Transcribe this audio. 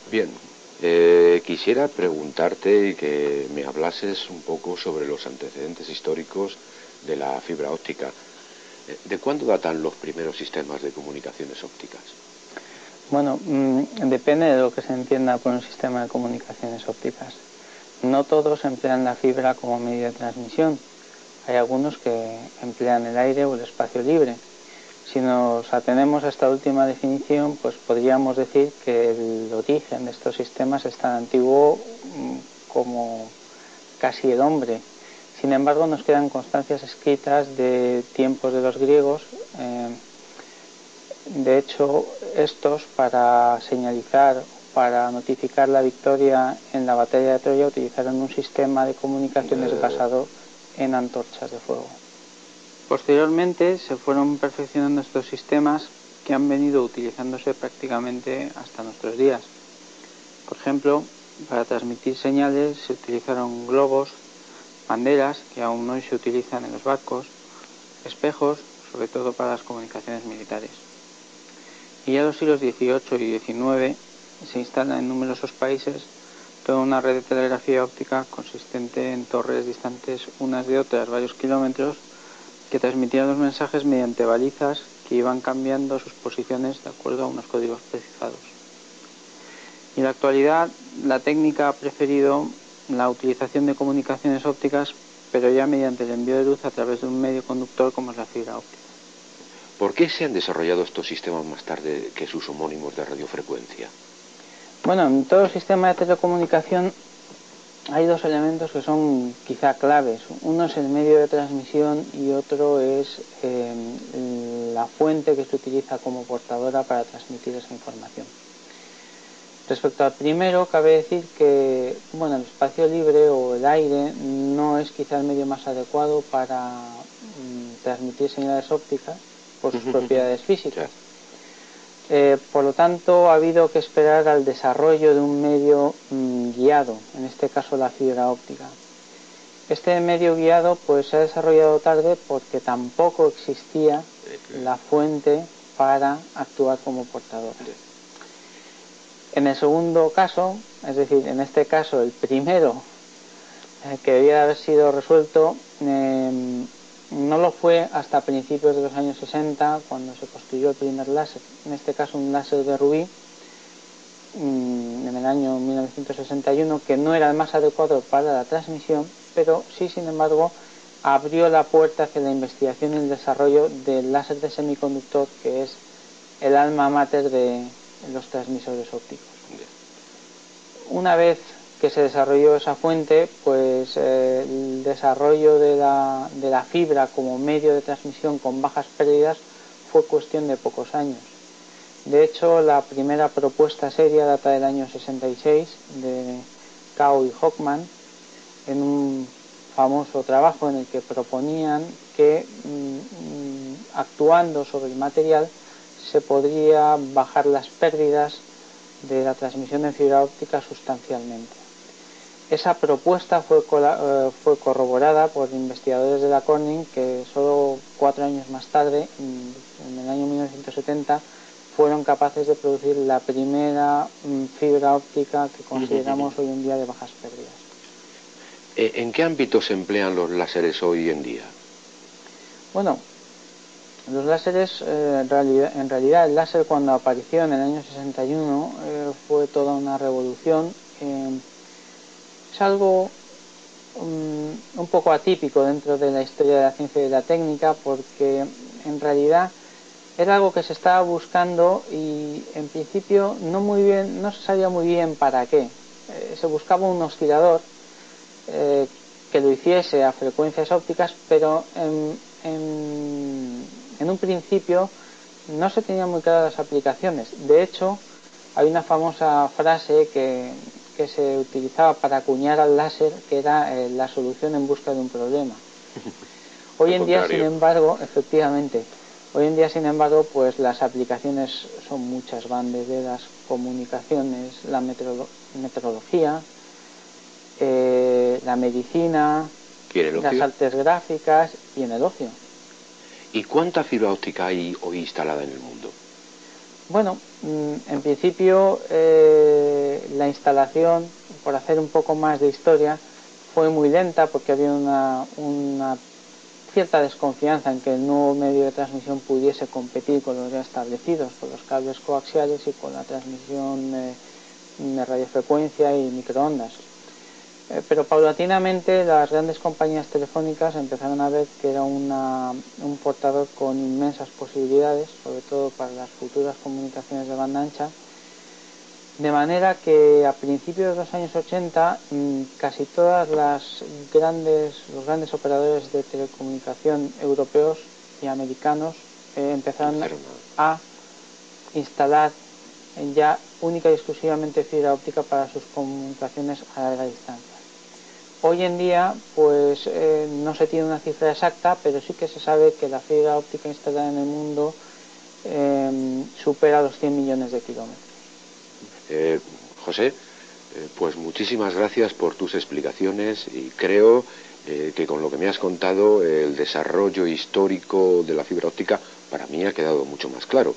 Bien, quisiera preguntarte y que me hablases un poco sobre los antecedentes históricos de la fibra óptica. ¿De cuándo datan los primeros sistemas de comunicaciones ópticas? Bueno, depende de lo que se entienda por un sistema de comunicaciones ópticas. No todos emplean la fibra como medio de transmisión. Hay algunos que emplean el aire o el espacio libre. Si nos atenemos a esta última definición, pues podríamos decir que el origen de estos sistemas es tan antiguo como casi el hombre. Sin embargo, nos quedan constancias escritas de tiempos de los griegos. De hecho, estos, para señalizar, para notificar la victoria en la batalla de Troya, utilizaron un sistema de comunicaciones basado en antorchas de fuego. Posteriormente se fueron perfeccionando estos sistemas que han venido utilizándose prácticamente hasta nuestros días. Por ejemplo, para transmitir señales se utilizaron globos, banderas, que aún hoy se utilizan en los barcos, espejos, sobre todo para las comunicaciones militares. Y ya en los siglos XVIII y XIX se instala en numerosos países toda una red de telegrafía óptica consistente en torres distantes unas de otras varios kilómetros que transmitían los mensajes mediante balizas que iban cambiando sus posiciones de acuerdo a unos códigos precisados. Y en la actualidad la técnica ha preferido la utilización de comunicaciones ópticas, pero ya mediante el envío de luz a través de un medio conductor como es la fibra óptica. ¿Por qué se han desarrollado estos sistemas más tarde que sus homónimos de radiofrecuencia? Bueno, en todo sistema de telecomunicación hay dos elementos que son quizá claves. Uno es el medio de transmisión y otro es la fuente que se utiliza como portadora para transmitir esa información. Respecto al primero, cabe decir que el espacio libre o el aire no es quizá el medio más adecuado para transmitir señales ópticas por sus propiedades físicas. Por lo tanto, ha habido que esperar al desarrollo de un medio guiado, en este caso la fibra óptica. Este medio guiado pues se ha desarrollado tarde porque tampoco existía la fuente para actuar como portador. En el segundo caso, es decir, en este caso el primero que debía haber sido resuelto, no lo fue hasta principios de los años 60, cuando se construyó el primer láser, en este caso un láser de rubí, en el año 1961, que no era el más adecuado para la transmisión, pero sí, sin embargo, abrió la puerta hacia la investigación y el desarrollo del láser de semiconductor, que es el alma mater de los transmisores ópticos. Una vez que se desarrolló esa fuente, pues el desarrollo de la fibra como medio de transmisión con bajas pérdidas fue cuestión de pocos años. De hecho, la primera propuesta seria data del año 66 de Kao y Hockman, en un famoso trabajo en el que proponían que actuando sobre el material se podría bajar las pérdidas de la transmisión en fibra óptica sustancialmente. Esa propuesta fue corroborada por investigadores de la Corning que solo 4 años más tarde, en el año 1970, fueron capaces de producir la primera fibra óptica que consideramos hoy en día de bajas pérdidas. ¿En qué ámbitos se emplean los láseres hoy en día? Bueno, los láseres, en realidad el láser cuando apareció en el año 61 fue toda una revolución. Es algo un poco atípico dentro de la historia de la ciencia y de la técnica, porque en realidad era algo que se estaba buscando y en principio no se sabía muy bien para qué. Se buscaba un oscilador que lo hiciese a frecuencias ópticas, pero en un principio no se tenían muy claras las aplicaciones. De hecho, hay una famosa frase que se utilizaba para acuñar al láser, que era la solución en busca de un problema. Hoy en día, sin embargo, efectivamente, pues las aplicaciones son muchas, van desde las comunicaciones, la meteorología, la medicina, las artes gráficas y en el ocio. ¿Y cuánta fibra óptica hay hoy instalada en el mundo? Bueno, en principio la instalación, por hacer un poco más de historia, fue muy lenta porque había una cierta desconfianza en que el nuevo medio de transmisión pudiese competir con los ya establecidos, con los cables coaxiales y con la transmisión de radiofrecuencia y microondas. Pero paulatinamente las grandes compañías telefónicas empezaron a ver que era un portador con inmensas posibilidades, sobre todo para las futuras comunicaciones de banda ancha, de manera que a principios de los años 80 casi todos los grandes operadores de telecomunicación europeos y americanos empezaron a instalar ya única y exclusivamente fibra óptica para sus comunicaciones a larga distancia. Hoy en día pues no se tiene una cifra exacta, pero sí que se sabe que la fibra óptica instalada en el mundo supera los 100 millones de kilómetros. José, pues muchísimas gracias por tus explicaciones y creo que con lo que me has contado el desarrollo histórico de la fibra óptica para mí ha quedado mucho más claro.